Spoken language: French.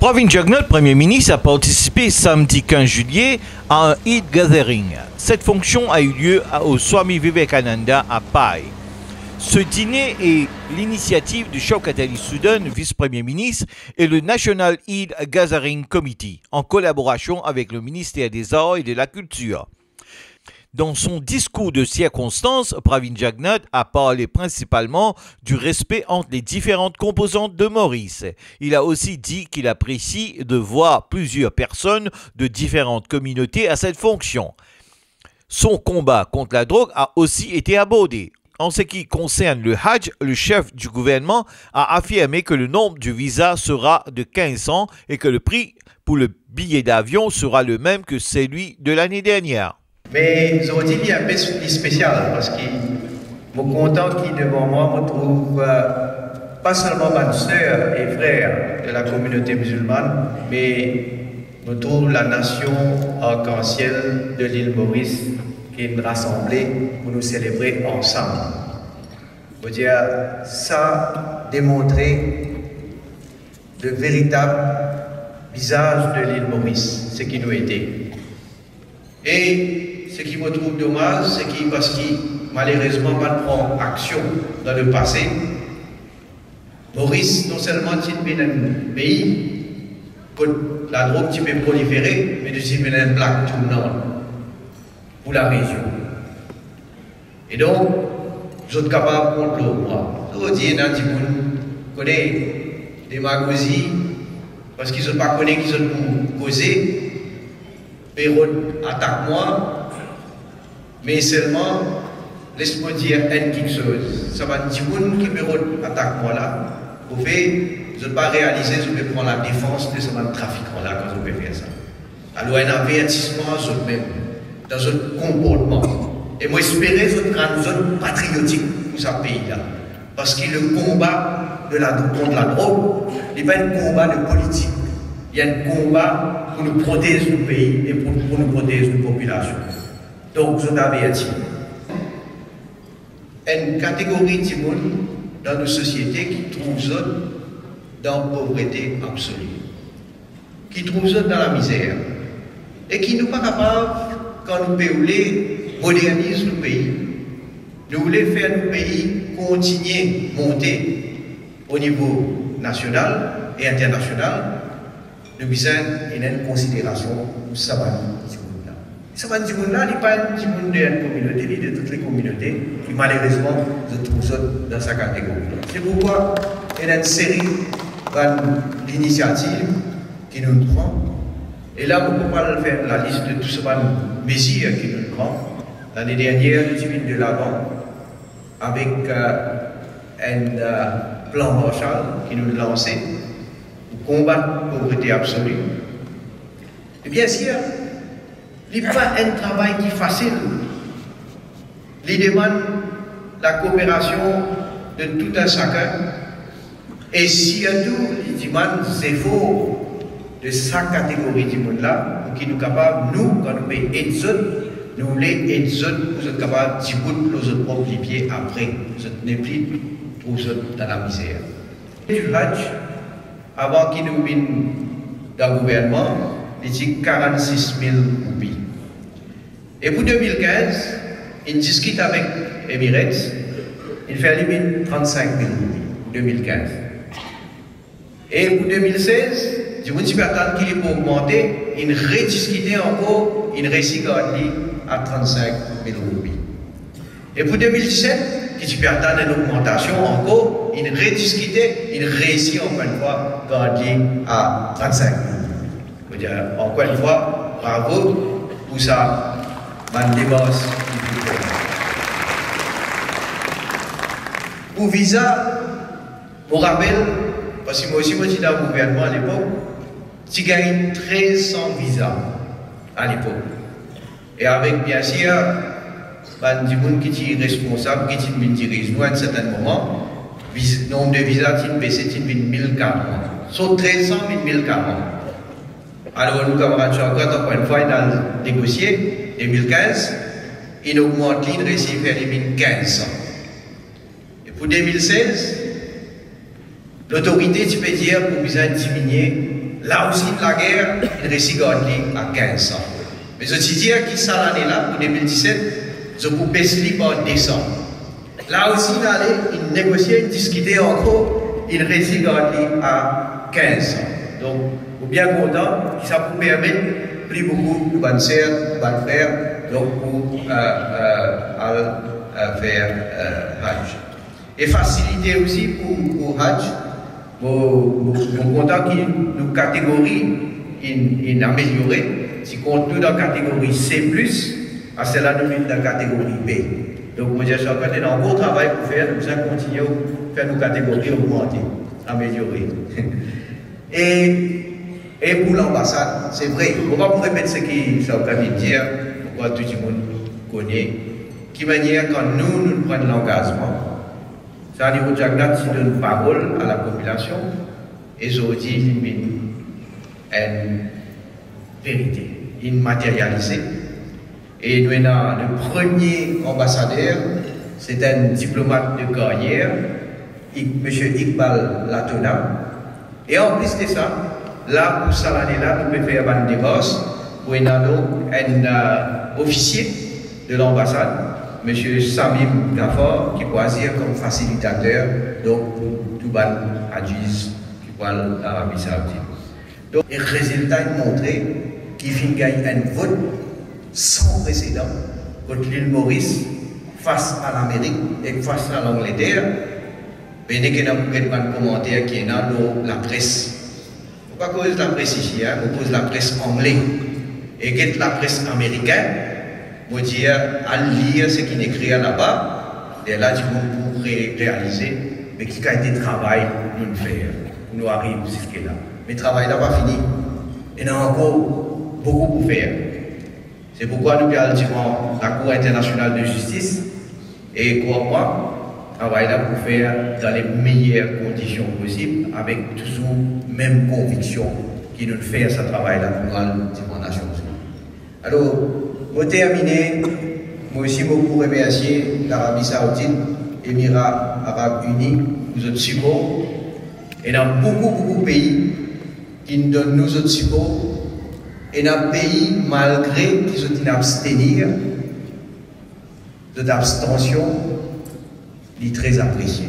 Pravin Jagnat, Premier ministre, a participé samedi 15 juillet à un Eid Gathering. Cette fonction a eu lieu au Swami Vivekananda à Pai. Ce dîner est l'initiative de Shaukat Ali Soudan, vice-premier ministre, et le National Eid Gathering Committee, en collaboration avec le ministère des Arts et de la Culture. Dans son discours de circonstance, Pravin Jagnat a parlé principalement du respect entre les différentes composantes de Maurice. Il a aussi dit qu'il apprécie de voir plusieurs personnes de différentes communautés à cette fonction. Son combat contre la drogue a aussi été abordé. En ce qui concerne le Hajj, le chef du gouvernement a affirmé que le nombre du visa sera de 1500 et que le prix pour le billet d'avion sera le même que celui de l'année dernière. Mais aujourd'hui, il y a un peu spécial parce que je suis content qu'il devant moi me trouve pas seulement ma soeur et frère de la communauté musulmane, mais me trouve la nation arc-en-ciel de l'île Maurice qui est rassemblée pour nous célébrer ensemble. Je veux dire, ça démontrer le véritable visage de l'île Maurice, ce qui nous était. Et ce qui me trouve dommage, c'est que parce qu'il malheureusement pas prend action dans le passé, Maurice non seulement est un pays où la drogue peut proliférer, mais aussi une plaque tournante pour la région. Et donc, je suis capable de contre moi. Je veux dire, dans le connaît démagogie, parce qu'ils ne pas connaît qu'ils ont pour causer, Pérode attaque moi. Mais seulement, laisse-moi dire quelque chose. Ça va dire qui me attaque moi là. Au fait, je ne peux pas réaliser, je peux prendre la défense de ce trafiquant là quand je peux faire ça. Alors, un avertissement sur même dans un comportement. Et moi, j'espérais que je une zone patriotique pour ce pays-là. Parce que le combat contre la drogue n'est pas un combat de politique. Il y a un combat pour nous protéger le pays et pour nous protéger la population. Donc, je t'avertis. Une catégorie de monde dans nos sociétés qui trouve zone dans la pauvreté absolue, qui trouve zone dans la misère, et qui n'est pas capable, quand nous voulons moderniser le pays, nous voulons faire le pays continuer à monter au niveau national et international, nous avons une considération pour ça. Ça va dire que ce n'est pas un petit monde de la communauté, ni de toutes les communautés, qui malheureusement se trouvent dans sa catégorie. C'est pourquoi il y a une série d'initiatives qui nous prend. Et là, on ne peut pas faire la liste de tout ce mesures qui nous prend. L'année dernière, nous sommes de l'avant avec un plan Marshall qui nous a lancé pour combattre la pauvreté absolue. Et bien sûr, il n'y a pas un travail qui est facile. Il demande la coopération de tout un chacun. Et surtout, il demande des efforts de sa catégorie de monde-là, pour qu'il nous capable, nous, quand nous payons une zone, nous voulons une zone pour être capable de bout nos propres pieds après. Nous ne plus trop dans la misère. Du Hajj, avant qu'il nous vienne dans le gouvernement, il dit 46 000 roupies. Et pour 2015, il discute avec Emirates, il fait limite 35 000 roupies pour 2015. Et pour 2016, du coup, qu'il est pour augmenter, il rediscute encore, il réussit à 35 000 roupies. Et pour 2017, qui peut attendre une augmentation encore, il rediscute, il réussit encore une fois à 35 000 roupies. Encore une fois, bravo pour ça. Pour visa, je me rappelle, parce que moi aussi, j'étais dans le gouvernement à l'époque, tu gagnes 1300 visas à l'époque. Et avec, bien sûr, des gens qui sont responsables, qui sont dirigés à un certain moment, le nombre de visas qui baissé de 1040. Sur 1300, 1040. Alors, nous, camarades, encore une fois, on a négocié. 2015, il augmente l'île réussit vers les 1500. Et pour 2016, l'autorité, tu peux dire, pour besoin diminuer là aussi de la guerre, il réussit à 15 ans. Mais je dis dire qu'il ça l'année-là, pour 2017, je vous baisse par décembre. Là aussi, il négociait, il discutait encore, il réussit à 15 ans. Donc, vous bien content, ça vous permet plus beaucoup de bonnes sœurs, de bonnes frères, donc pour faire Hajj. Et faciliter aussi pour Hajj, mon content qu'il nous catégorie, il amélioré. Si compte nous dans la catégorie C+, à celle-là nous dans la catégorie B. Donc, moi, je suis en train de un gros travail pour faire, nous allons continuer à faire nos catégories augmenter, améliorer. Et pour l'ambassade, c'est vrai, on va vous répéter ce que je suis en train de dire, pourquoi tout le monde connaît, qui manière quand nous prenons l'engagement, ça veut dire que Jagdat donne parole à la population, et je dis une vérité, une matérialisée. Et nous avons le premier ambassadeur, c'est un diplomate de carrière, M. Iqbal Latona. Et en plus de ça, là, pour cette année-là, nous pouvons faire un débat où nous avons un officier de l'ambassade, M. Samim Gafar, qui peut agir comme facilitateur donc, pour tout le Hadjiz qui parle l'Arabie Saoudite. Donc, les résultats ont montré qu'il finit gagner un vote sans précédent contre l'île Maurice face à l'Amérique et face à l'Angleterre. Mais il y a un commentaire qui est dans la presse. Pourquoi cause la presse ici, à cause de la presse anglaise et la presse américaine, vous dire à lire ce qui est écrit là-bas, et là, tu peux réaliser, mais qui a été travail nous faire. Nous arrivons jusqu'à là. Mais le travail n'est pas fini. Il y a encore beaucoup pour faire. C'est pourquoi nous allons dire la Cour internationale de justice et crois-moi, travail là pour faire dans les meilleures conditions possibles, avec toujours même conviction qui nous fait ce travail là pour la Nations Unies. Alors, pour terminer, moi aussi beaucoup remercier l'Arabie Saoudite, Émirats Arabes Unis, nous autres support, et dans beaucoup de pays qui nous donnent nous autres support. Et dans le pays, malgré qu'ils ont une abstenir, de l'abstention, il est très apprécié.